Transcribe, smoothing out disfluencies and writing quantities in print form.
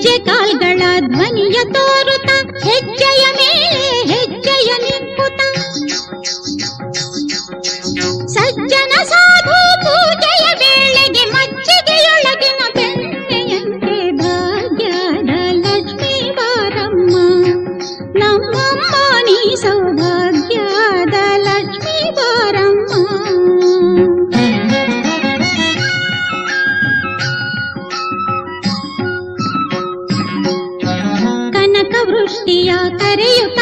ಹೆಜ್ಜೆ ಕಾಲ್ಗಳ ಧ್ವನಿಯ ತೋರುತ್ತ ಹೆಜ್ಜೆಯ ಮೇಲೆ ಹೆಜ್ಜೆಯ ನಿಂಪುತ ಸಜ್ಜನ ಸಾಧು ಪೂಜೆಯ ವೇಳೆಗೆ ಮಜ್ಜಿಗೆಯೊಳಗಿನ ಬೆಣ್ಣೆಯಂತೆ ಭಾಗ್ಯದ ಲಕ್ಷ್ಮೀ ಬಾರಮ್ಮ ನಮ್ಮಮ್ಮ ನೀ ಸೌಭಾಗ್ಯದ ಲಕ್ಷ್ಮೀ ಬಾರಮ್ಮ. ಕನಕ ವೃಷ್ಟಿಯ ಕರೆಯುತ್ತ